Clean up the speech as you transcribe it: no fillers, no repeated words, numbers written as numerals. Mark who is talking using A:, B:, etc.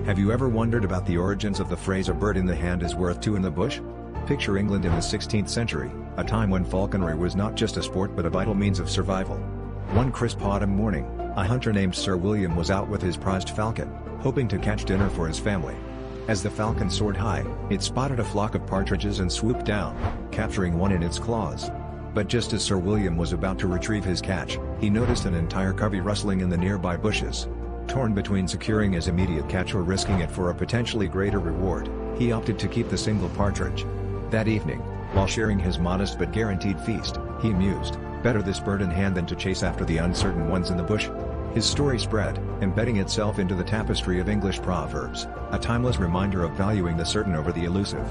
A: Have you ever wondered about the origins of the phrase "a bird in the hand is worth two in the bush"? Picture England in the 16th century, a time when falconry was not just a sport but a vital means of survival. One crisp autumn morning, a hunter named Sir William was out with his prized falcon, hoping to catch dinner for his family. As the falcon soared high, it spotted a flock of partridges and swooped down, capturing one in its claws. But just as Sir William was about to retrieve his catch, he noticed an entire covey rustling in the nearby bushes. Torn between securing his immediate catch or risking it for a potentially greater reward, he opted to keep the single partridge. That evening, while sharing his modest but guaranteed feast, he mused, "Better this bird in hand than to chase after the uncertain ones in the bush." His story spread, embedding itself into the tapestry of English proverbs, a timeless reminder of valuing the certain over the elusive.